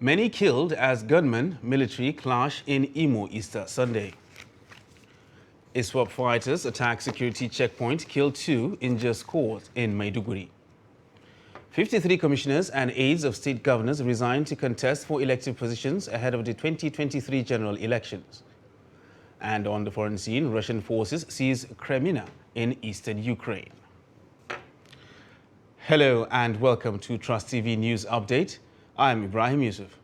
Many killed as gunmen-military clash in Imo Easter Sunday. ISWAP fighters attack security checkpoint, kill 2, injure scores in Maiduguri. 53 commissioners and aides of state governors resigned to contest for elective positions ahead of the 2023 general elections. And on the foreign scene, Russian forces seize Crimea in eastern Ukraine. Hello and welcome to Trust TV News Update. I'm Ibrahim Yusuf.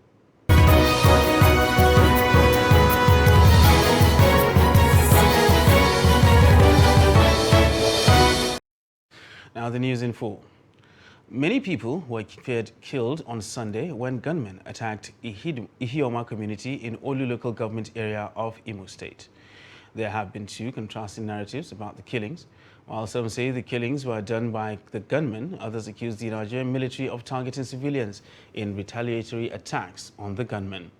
Now the news in full. Many people were feared killed on Sunday when gunmen attacked Ihioma community in Olu local government area of Imo State. There have been two contrasting narratives about the killings. While some say the killings were done by the gunmen, others accuse the Nigerian military of targeting civilians in retaliatory attacks on the gunmen.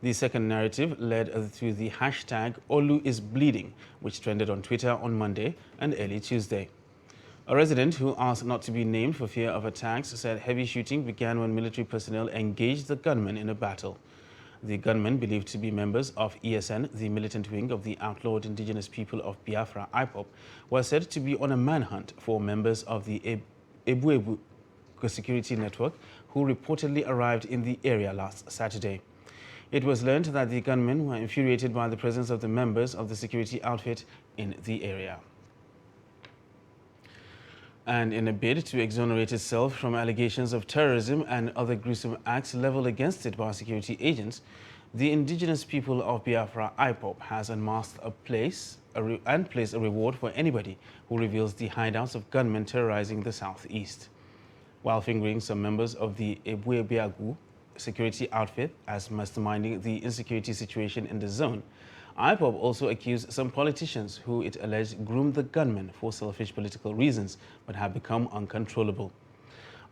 The second narrative led to the hashtag #OluIsBleeding, which trended on Twitter on Monday and early Tuesday. A resident who asked not to be named for fear of attacks said heavy shooting began when military personnel engaged the gunmen in a battle. The gunmen, believed to be members of ESN, the militant wing of the outlawed indigenous people of Biafra, IPOB, were said to be on a manhunt for members of the Ebu security network who reportedly arrived in the area last Saturday. It was learned that the gunmen were infuriated by the presence of the members of the security outfit in the area. And in a bid to exonerate itself from allegations of terrorism and other gruesome acts leveled against it by security agents, the indigenous people of Biafra, IPOB, has unmasked placed a reward for anybody who reveals the hideouts of gunmen terrorizing the southeast. While fingering some members of the Ebuebeagu security outfit as masterminding the insecurity situation in the zone, IPOB also accused some politicians who it alleged groomed the gunmen for selfish political reasons but have become uncontrollable.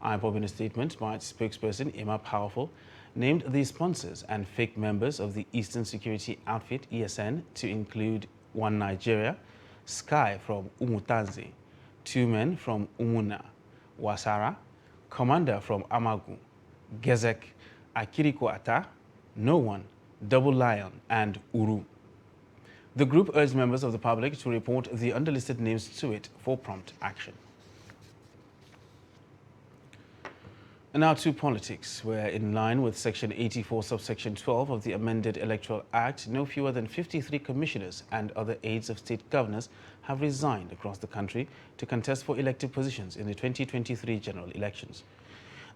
IPOB, in a statement by its spokesperson, Emma Powerful, named the sponsors and fake members of the Eastern Security Outfit, ESN, to include one Nigeria, Sky from Umutanzi, two men from Umuna, Wasara, Commander from Amagu, Gezek, Akiriko Ata, No One, Double Lion, and Uru. The group urged members of the public to report the underlisted names to it for prompt action. And now to politics, where in line with Section 84, subsection 12 of the amended Electoral Act, no fewer than 53 commissioners and other aides of state governors have resigned across the country to contest for elective positions in the 2023 general elections.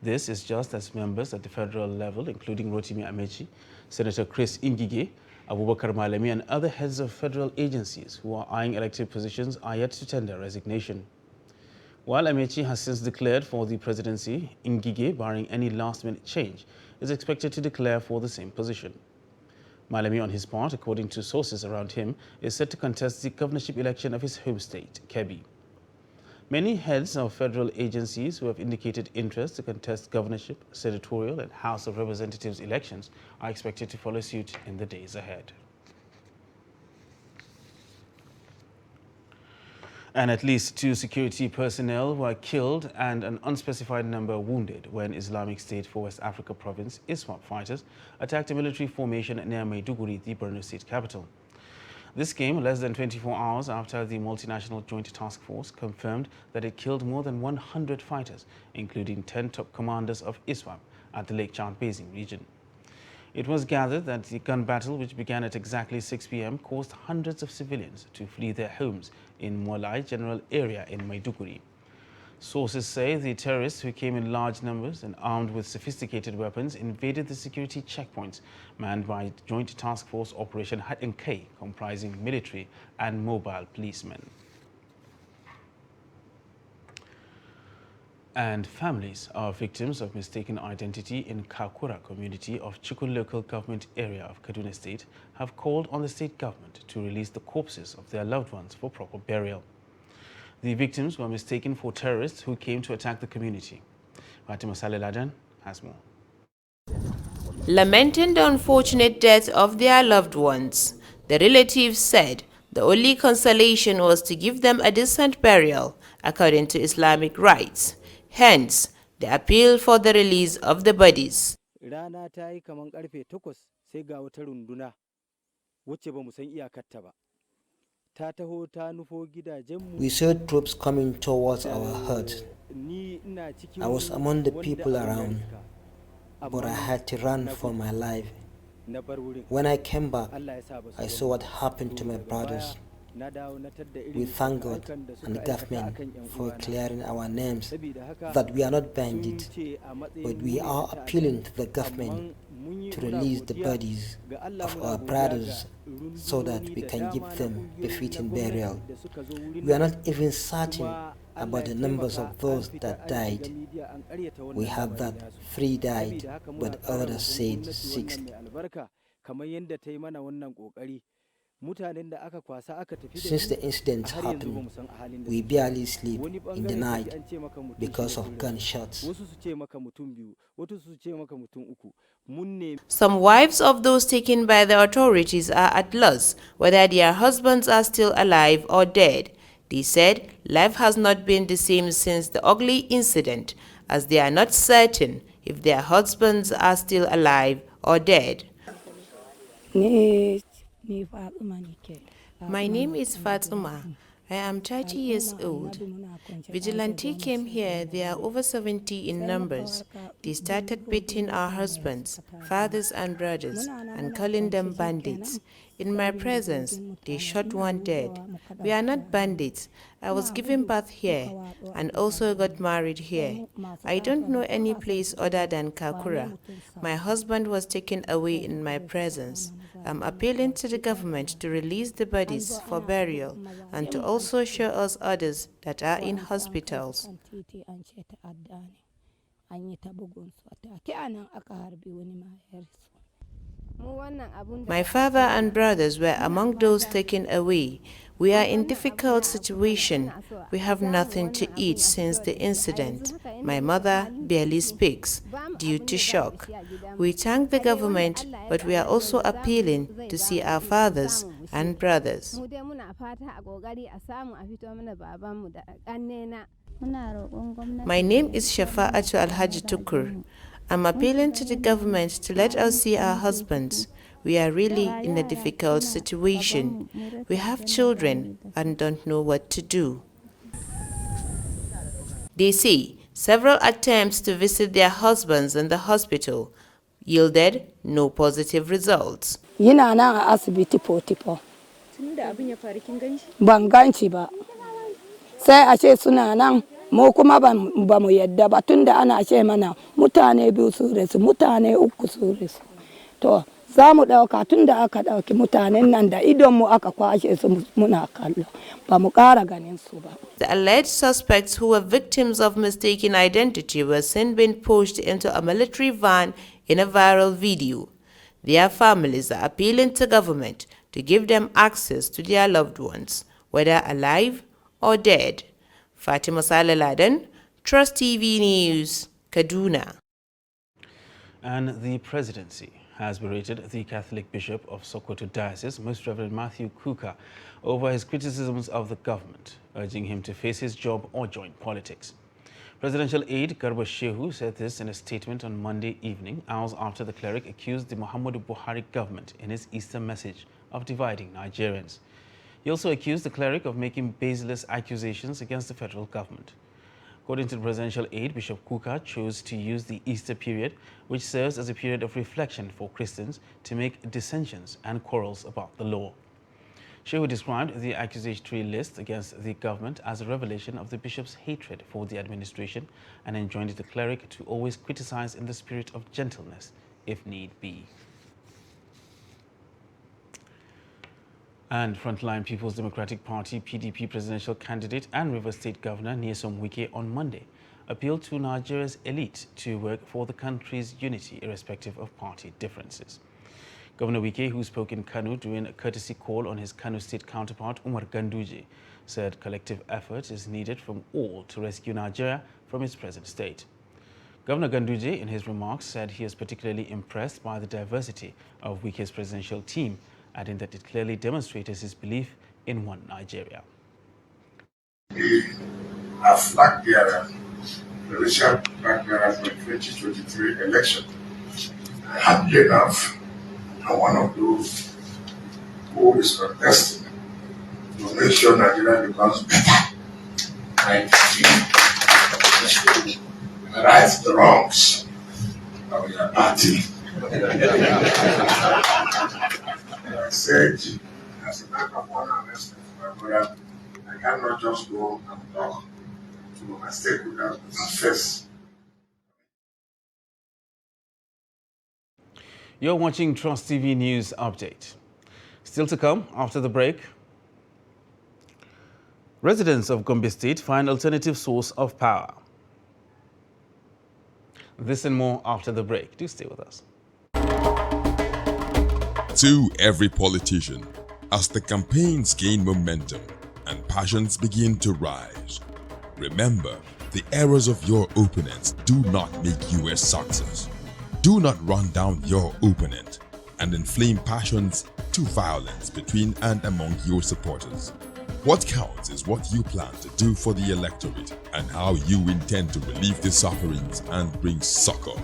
This is just as members at the federal level, including Rotimi Amechi, Senator Chris Ngige, Abubakar Malemi, and other heads of federal agencies who are eyeing elective positions are yet to tender resignation. While Amechi has since declared for the presidency, Ngige, barring any last-minute change, is expected to declare for the same position. Malemi, on his part, according to sources around him, is set to contest the governorship election of his home state, Kebbi. Many heads of federal agencies who have indicated interest to contest governorship, senatorial, and House of Representatives elections are expected to follow suit in the days ahead. And at least 2 security personnel were killed and an unspecified number wounded when Islamic State for West Africa province ISWAP fighters attacked a military formation near Maiduguri, the Borno state capital. This came less than 24 hours after the multinational joint task force confirmed that it killed more than 100 fighters, including 10 top commanders of ISWAP at the Lake Chad Basin region. It was gathered that the gun battle, which began at exactly 6 p.m., caused hundreds of civilians to flee their homes in Molai General Area in Maiduguri. Sources say the terrorists, who came in large numbers and armed with sophisticated weapons, invaded the security checkpoints manned by Joint Task Force Operation Hat-and-K, comprising military and mobile policemen. And families of victims of mistaken identity in Kakura community of Chikun local government area of Kaduna State have called on the state government to release the corpses of their loved ones for proper burial. The victims were mistaken for terrorists who came to attack the community. Fatima Saleh has more. Lamenting the unfortunate death of their loved ones, the relatives said the only consolation was to give them a decent burial according to Islamic rites. Hence, the appeal for the release of the bodies. rana ta yi kaman karfe 8 sai ga wata runduna wacce ba mu san iyakarta ba ta taho ta nufo gidajenmu. We saw troops coming towards our hut. I was among the people around, but I had to run for my life. When I came back, I saw what happened to my brothers. We thank God and the government for clearing our names, that we are not bandits, but we are appealing to the government to release the bodies of our brothers so that we can give them befitting burial. We are not even certain about the numbers of those that died. We have that 3 died, but others said 6. Since the incident happened, we barely sleep in the night because of gunshots. Some wives of those taken by the authorities are at loss whether their husbands are still alive or dead. They said life has not been the same since the ugly incident, as they are not certain if their husbands are still alive or dead. My name is Fatima. I am 30 years old. Vigilante came here. They are over 70 in numbers. They started beating our husbands, fathers and brothers, and calling them bandits. In my presence, they shot one dead. We are not bandits. I was given birth here and also got married here. I don't know any place other than Kakura. My husband was taken away in my presence. I'm appealing to the government to release the bodies for burial and to also show us others that are in hospitals. My father and brothers were among those taken away. We are in difficult situation. We have nothing to eat since the incident. My mother barely speaks due to shock. We thank the government, but we are also appealing to see our fathers and brothers. My name is Shafa'atu Alhaji Tukur. I'm appealing to the government to let us see our husbands. We are really in a difficult situation. We have children and don't know what to do. They say several attempts to visit their husbands in the hospital yielded no positive results. Yana nan a asibiti Potipo. Ban ganci ba. Sai a ce suna nan mu kuma ba mu yadda ba tunda ana ce mana mutane 2 su resu mutane 3 su resu. To za mu dauka tunda aka dauki mutanen nan da idon mu aka kwashe su muna kallo ba mu ƙara ganin su ba. The alleged suspects who were victims of mistaken identity were seen being pushed into a military van in a viral video. Their families are appealing to government to give them access to their loved ones, whether alive or dead. Fatima Saleh-Laden, Trust TV News, Kaduna. And the presidency has berated the Catholic Bishop of Sokoto Diocese, Most Reverend Matthew Kuka, over his criticisms of the government, urging him to face his job or join politics. Presidential aide Garba Shehu said this in a statement on Monday evening, hours after the cleric accused the Muhammadu Buhari government in his Easter message of dividing Nigerians. He also accused the cleric of making baseless accusations against the federal government. According to the presidential aide, Bishop Kuka chose to use the Easter period, which serves as a period of reflection for Christians, to make dissensions and quarrels about the law. Shehu described the accusatory list against the government as a revelation of the bishop's hatred for the administration and enjoined the cleric to always criticize in the spirit of gentleness, if need be. And frontline People's Democratic Party (PDP) presidential candidate and Rivers State Governor Nyesom Wike on Monday appealed to Nigeria's elite to work for the country's unity irrespective of party differences. Governor Wike, who spoke in Kano during a courtesy call on his Kano State counterpart Umar Ganduje, said collective effort is needed from all to rescue Nigeria from its present state. Governor Ganduje, in his remarks, said he is particularly impressed by the diversity of Wike's presidential team, adding that it clearly demonstrated his belief in one Nigeria. They are flag bearer, the presidential flag bearer for the 2023 election. happy enough, I'm one of those who is contesting to make sure Nigeria becomes better. Right the wrongs of your party. I said, as a matter of honor and respect for my brother, I cannot just go and talk to my stakeholders first. You're watching Trust TV News Update. Still to come after the break. Residents of Gombe State find alternative source of power. This and more after the break. Do stay with us. To every politician, as the campaigns gain momentum and passions begin to rise, remember, the errors of your opponents do not make you a success. Do not run down your opponent and inflame passions to violence between and among your supporters. What counts is what you plan to do for the electorate and how you intend to relieve their sufferings and bring succor.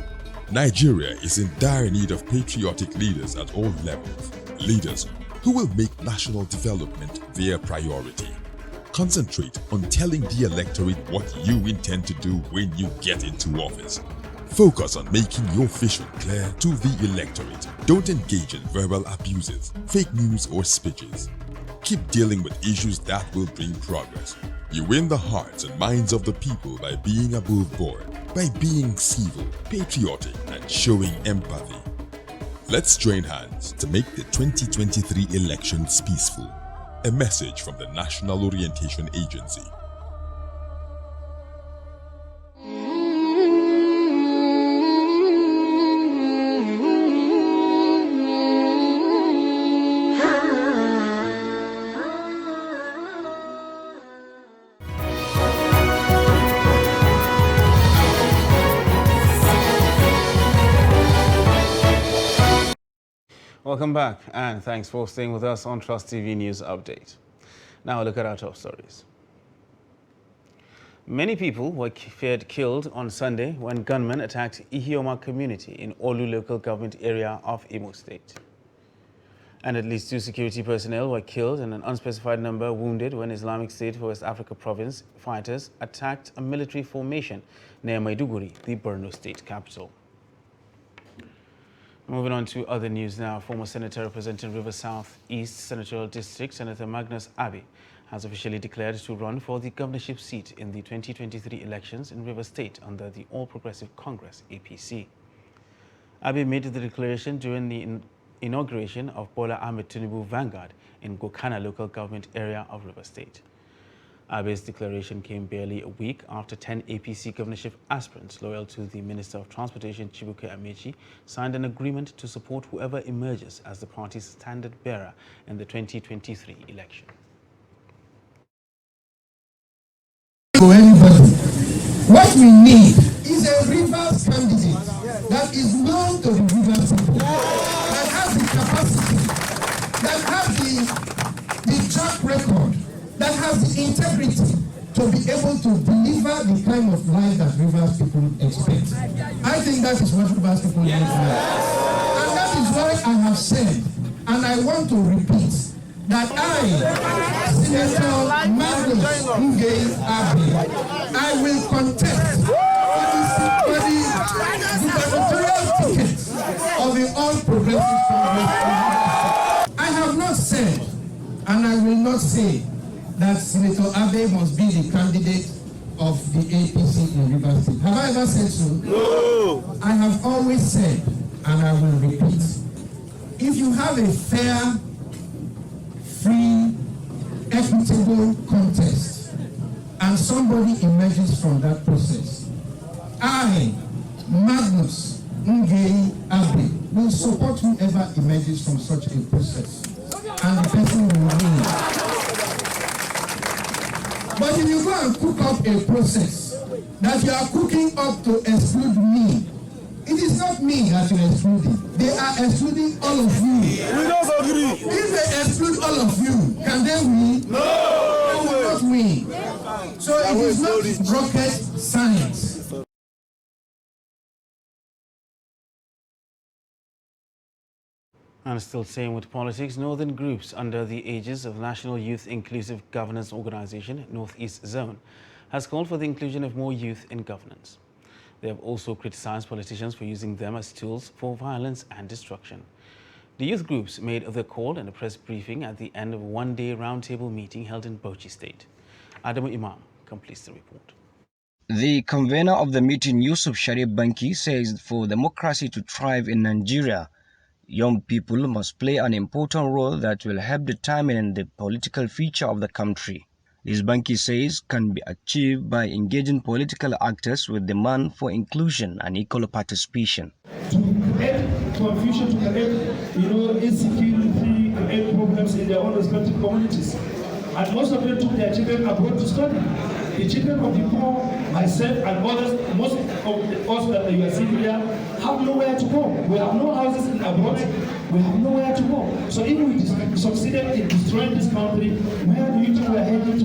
Nigeria is in dire need of patriotic leaders at all levels. Leaders who will make national development their priority. Concentrate on telling the electorate what you intend to do when you get into office. Focus on making your vision clear to the electorate. Don't engage in verbal abuses, fake news or speeches. Keep dealing with issues that will bring progress. You win the hearts and minds of the people by being above board, by being civil, patriotic, and showing empathy. Let's join hands to make the 2023 elections peaceful. A message from the National Orientation Agency. Welcome back, and thanks for staying with us on Trust TV News Update. Now look at our top stories. Many people were feared killed on Sunday when gunmen attacked Ihioma community in Olu local government area of Imo State. And at least 2 security personnel were killed and an unspecified number wounded when Islamic State for West Africa province fighters attacked a military formation near Maiduguri, the Borno state capital. Moving on to other news now, former Senator representing River South East Senatorial District, Senator Magnus Abe, has officially declared to run for the governorship seat in the 2023 elections in River State under the All Progressive Congress, APC. Abe made the declaration during the inauguration of Bola Ahmed Tinubu Vanguard in Gokana local government area of River State. Abe's declaration came barely a week after 10 APC governorship aspirants loyal to the Minister of Transportation Chibuke Amechi signed an agreement to support whoever emerges as the party's standard bearer in the 2023 election. For anybody, what we need is a Rivers candidate that is known to the Rivers people, that has the capacity, that has the track record, that has the integrity to be able to deliver the kind of life that Rivers people expect. I think that is what Rivers people need now. And that is why I have said, and I want to repeat, that I, Senator Magnus Abe, I will contest for the gubernatorial ticket of the All Progressive Congress. I have not said, and I will not say, that Senator Abe must be the candidate of the APC in Rivers State. Have I ever said so? No. I have always said, and I will repeat, if you have a fair, free, equitable contest, and somebody emerges from that process, I, Magnus Abe, will support whoever emerges from such a process, and the person will win. But if you go and cook up a process that you are cooking up to exclude me, it is not me that you're excluding. They are excluding all of you. We don't agree. If they exclude all of you, can they win? No! They will not win. So it is not rocket science. And still staying with politics, northern groups under the aegis of National Youth Inclusive Governance Organization, Northeast Zone, has called for the inclusion of more youth in governance. They have also criticized politicians for using them as tools for violence and destruction. The youth groups made the call in a press briefing at the end of a one-day roundtable meeting held in Bauchi State. Adamu Imam completes the report. The convener of the meeting, Yusuf Sharif Banki, says for democracy to thrive in Nigeria, young people must play an important role that will help determine the political future of the country. This Banki says can be achieved by engaging political actors with demand for inclusion and equal participation. To create confusion, to create, insecurity, create problems in their own respective communities. And most of them took their children abroad to study. The children of the poor, myself and others, most of us that you are seeing here, have nowhere to go. We have no houses in abroad. We have nowhere to go. So if we succeeded in destroying this country, where do you think we are heading to?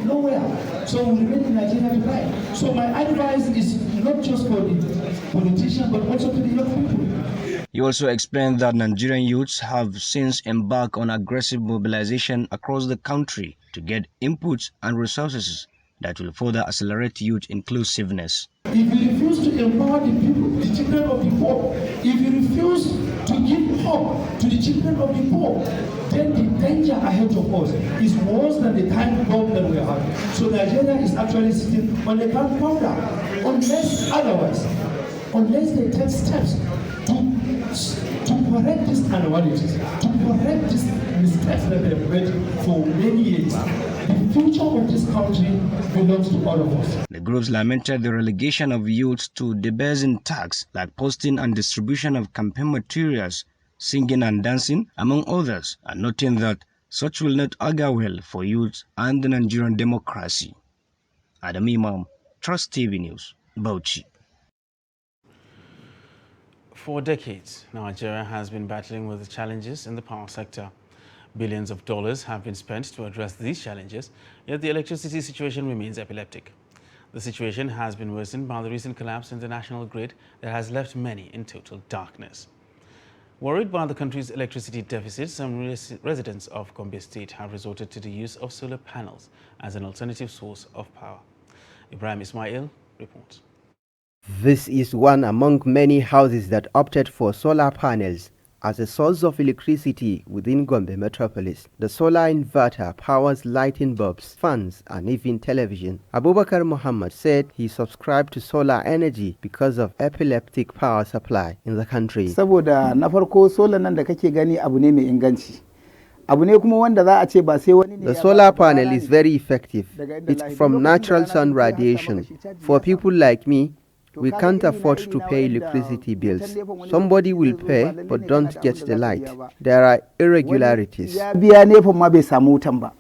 Nowhere. So we remain in Nigeria to die. So my advice is not just for the politicians, but also to the young people. He also explained that Nigerian youths have since embarked on aggressive mobilization across the country to get inputs and resources that will further accelerate youth inclusiveness. If you refuse to empower the people, the children of the poor, if you refuse to give hope to the children of the poor, then the danger ahead of us is worse than the time bomb that we are having. So Nigeria is actually sitting on the gunpowder, unless they take steps to correct these anomalies, to correct these mistakes that they have made for many years. The future of this country belongs to all of us. The groups lamented the relegation of youth to debasing tasks like posting and distribution of campaign materials, singing and dancing, among others, and noting that such will not augur well for youth and the Nigerian democracy. Adam Imam, Trust TV News, Bauchi. For decades, Nigeria has been battling with the challenges in the power sector. Billions of dollars have been spent to address these challenges, yet the electricity situation remains epileptic. The situation has been worsened by the recent collapse in the national grid that has left many in total darkness. Worried by the country's electricity deficit, some residents of Gombe State have resorted to the use of solar panels as an alternative source of power. Ibrahim Ismail reports. This is one among many houses that opted for solar panels as a source of electricity within Gombe metropolis. The solar inverter powers lighting bulbs, fans, and even television. Abubakar Muhammad said he subscribed to solar energy because of epileptic power supply in the country. Saboda na farko solar nan da kake gani abu ne mai inganci. Abu ne kuma wanda za a ce ba sai wani ne. The solar panel is very effective. It's from natural sun radiation. For people like me, we can't afford to pay electricity bills. Somebody will pay but don't get the light. There are irregularities. Ya biya nefon ma bai samu wutan ba.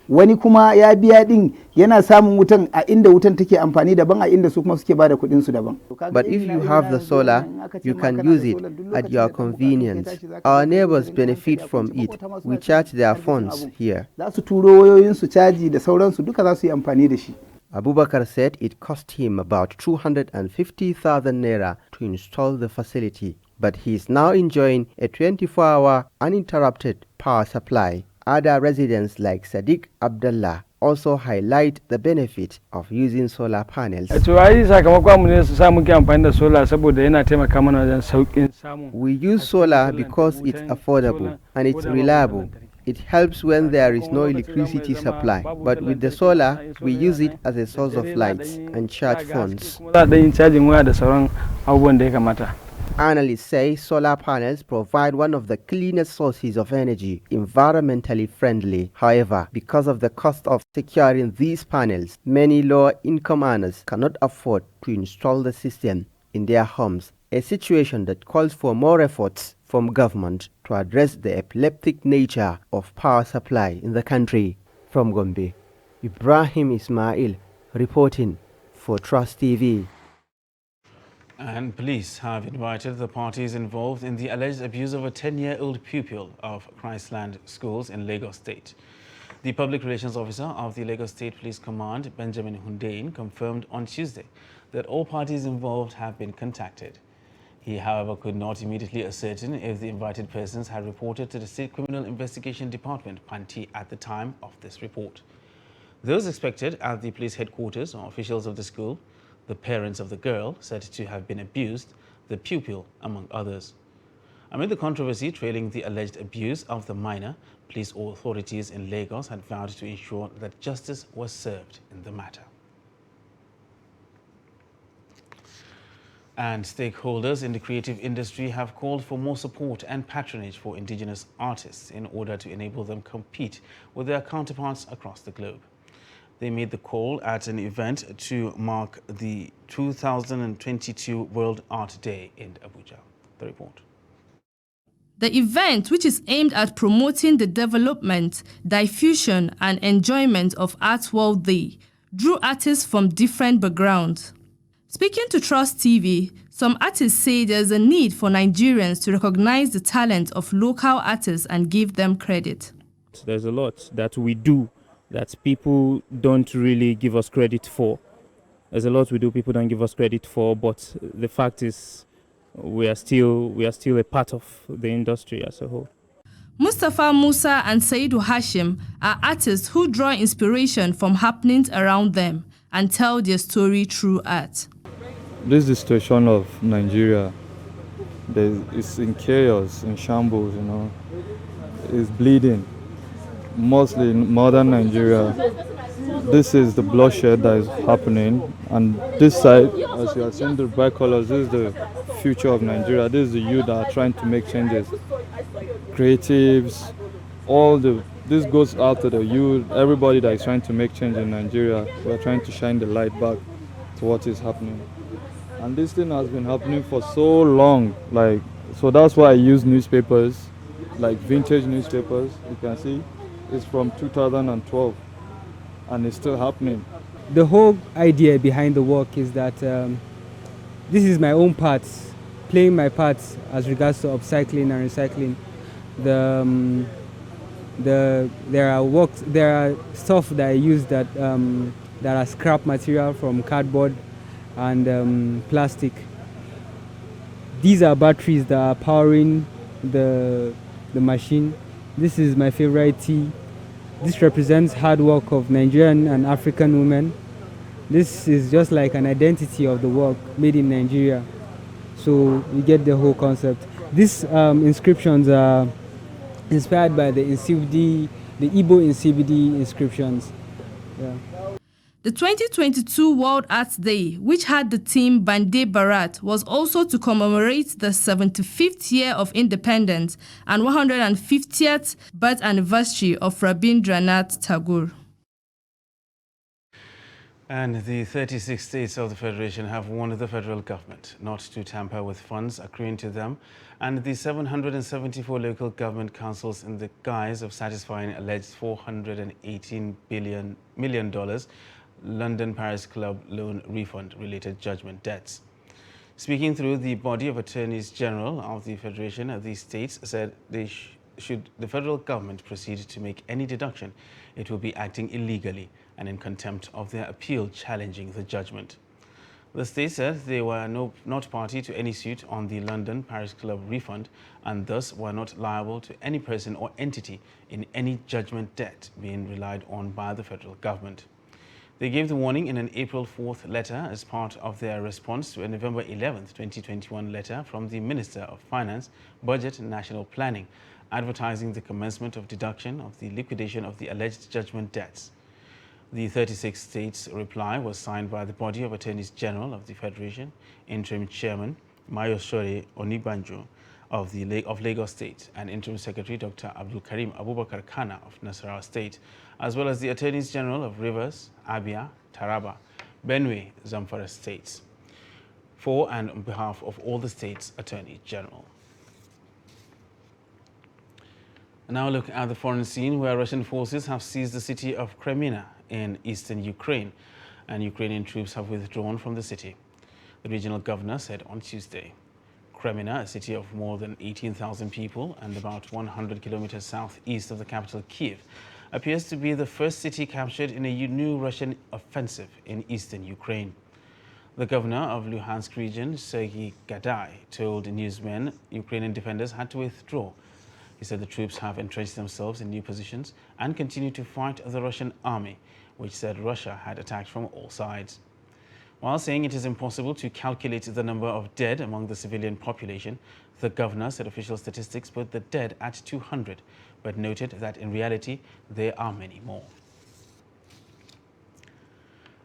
Wani kuma ya biya din yana samun wutan a inda wutan take amfani daban a inda su kuma suke bada kudin su daban. But if you have the solar, you can use it at your convenience. Our neighbors benefit from it. We charge their phones here. Za su turo wayoyin su caji da sauransu duka za su yi amfani da shi. Abubakar said it cost him about 250,000 naira to install the facility, but he is now enjoying a 24-hour uninterrupted power supply. Other residents like Sadiq Abdullah also highlight the benefit of using solar panels. We use solar because it's affordable and it's reliable. It helps when there is no electricity supply, but with the solar, we use it as a source of lights and charge phones. Analysts say solar panels provide one of the cleanest sources of energy, environmentally friendly. However, because of the cost of securing these panels, many lower-income earners cannot afford to install the system in their homes, a situation that calls for more efforts from government to address the epileptic nature of power supply in the country. From Gombe, Ibrahim Ismail reporting for Trust TV. And police have invited the parties involved in the alleged abuse of a 10-year-old pupil of Christland schools in Lagos State. The public relations officer of the Lagos State Police Command, Benjamin Hundeyin, confirmed on Tuesday that all parties involved have been contacted. He, however, could not immediately ascertain if the invited persons had reported to the State Criminal Investigation Department, PANTI, at the time of this report. Those expected at the police headquarters are officials of the school, the parents of the girl said to have been abused, the pupil, among others. Amid the controversy trailing the alleged abuse of the minor, police authorities in Lagos had vowed to ensure that justice was served in the matter. And stakeholders in the creative industry have called for more support and patronage for indigenous artists in order to enable them compete with their counterparts across the globe. They made the call at an event to mark the 2022 World Art Day in Abuja. The report. The event, which is aimed at promoting the development, diffusion and enjoyment of art worldwide, drew artists from different backgrounds. Speaking to Trust TV, some artists say there's a need for Nigerians to recognize the talent of local artists and give them credit. There's a lot that we do that people don't really give us credit for. There's a lot we do people don't give us credit for, but the fact is we are still a part of the industry as a whole. Mustafa Musa and Saidu Hashim are artists who draw inspiration from happenings around them and tell their story through art. This is the situation of Nigeria. It's in chaos, in shambles, you know. It's bleeding. Mostly in modern Nigeria, this is the bloodshed that is happening. And this side, as you are seeing the bright colors, this is the future of Nigeria. This is the youth that are trying to make changes. Creatives, this goes out to the youth, everybody that is trying to make change in Nigeria. We are trying to shine the light back to what is happening. And this thing has been happening for so long, so that's why I use newspapers, like vintage newspapers. You can see it's from 2012 and it's still happening. The whole idea behind the work is that this is my own parts, playing my parts as regards to upcycling and recycling. There are stuff that I use that are scrap material from cardboard and plastic. These are batteries that are powering the machine. This is my favorite tea. This represents hard work of Nigerian and African women. This is just like an identity of the work made in Nigeria. So you get the whole concept. These inscriptions are inspired by the Igbo Nsibidi inscriptions. Yeah. The 2022 World Arts Day, which had the theme Bande Bharat, was also to commemorate the 75th year of independence and 150th birth anniversary of Rabindranath Tagore. And the 36 states of the Federation have warned the federal government not to tamper with funds accruing to them and the 774 local government councils in the guise of satisfying alleged $418 million London Paris Club loan refund-related judgment debts. Speaking through the body of Attorneys General of the Federation, the states said should the federal government proceed to make any deduction, it will be acting illegally and in contempt of their appeal challenging the judgment. The state said they were not party to any suit on the London Paris Club refund and thus were not liable to any person or entity in any judgment debt being relied on by the federal government. They gave the warning in an April 4th letter as part of their response to a November 11th, 2021 letter from the Minister of Finance, Budget and National Planning, advertising the commencement of deduction of the liquidation of the alleged judgment debts. The 36 states' reply was signed by the body of Attorneys General of the Federation, Interim Chairman Mayosore Onibanjo of Lagos State, and Interim Secretary Dr. Abdul Karim Abubakar Kana of Nasarawa State, as well as the Attorneys General of Rivers, Abia, Taraba, Benue, Zamfara states, for and on behalf of all the states' Attorney General. Now look at the foreign scene, where Russian forces have seized the city of Kremina in eastern Ukraine, and Ukrainian troops have withdrawn from the city. The regional governor said on Tuesday. Kremina, a city of more than 18,000 people and about 100 kilometers southeast of the capital Kiev, appears to be the first city captured in a new Russian offensive in eastern Ukraine. The governor of Luhansk region, Sergei Gadai, told newsmen Ukrainian defenders had to withdraw. He said the troops have entrenched themselves in new positions and continue to fight the Russian army, which said Russia had attacked from all sides. While saying it is impossible to calculate the number of dead among the civilian population, the governor said official statistics put the dead at 200, but noted that in reality there are many more.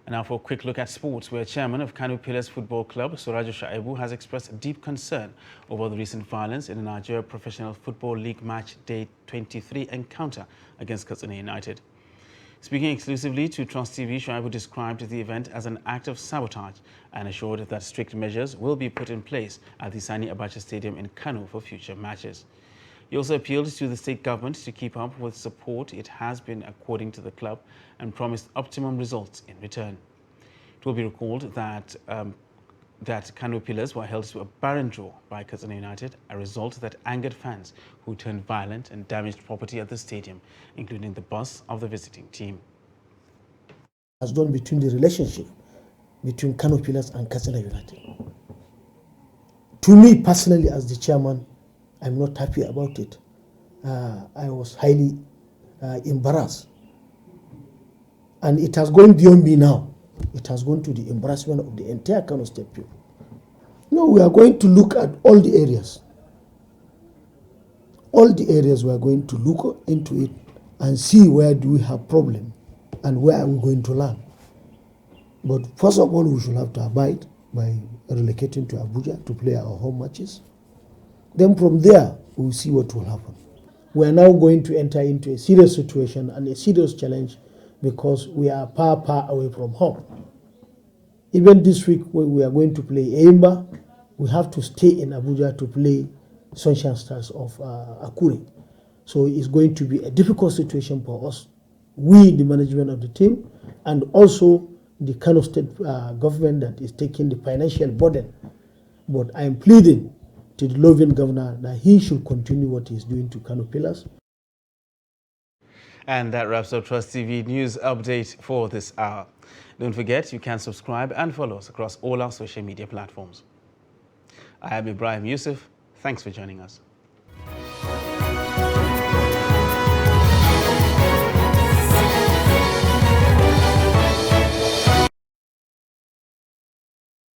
And now for a quick look at sports, where chairman of Kano Pillars Football Club, Garba Shehu, has expressed deep concern over the recent violence in the Nigeria Professional Football League match day 23 encounter against Katsina United. Speaking exclusively to Trust TV, Shehu described the event as an act of sabotage and assured that strict measures will be put in place at the Sani Abacha Stadium in Kano for future matches. He also appealed to the state government to keep up with support it has been according to the club and promised optimum results in return. It will be recalled that Kano Pillars were held to a barren draw by Katsina United, a result that angered fans who turned violent and damaged property at the stadium, including the bus of the visiting team. Has done between the relationship between Kano Pillars and Katsina United. To me personally, as the chairman, I'm not happy about it. I was highly embarrassed. And it has gone beyond me now. It has gone to the embarrassment of the entire Kano State people. No, we are going to look at all the areas. All the areas we are going to look into it and see where do we have problem and where are we going to learn. But first of all, we should have to abide by relocating to Abuja to play our home matches. Then from there, we'll see what will happen. We are now going to enter into a serious situation and a serious challenge because we are far away from home. Even this week, when we are going to play Eimba, we have to stay in Abuja to play Sunshine Stars of Akure. So it's going to be a difficult situation for us, we, the management of the team, and also the Kano State government that is taking the financial burden. But I am pleading to the loving governor that he should continue what he is doing to Kano Pillars. And that wraps up Trust TV News Update for this hour. Don't forget, you can subscribe and follow us across all our social media platforms. I am Ibrahim Yusuf. Thanks for joining us.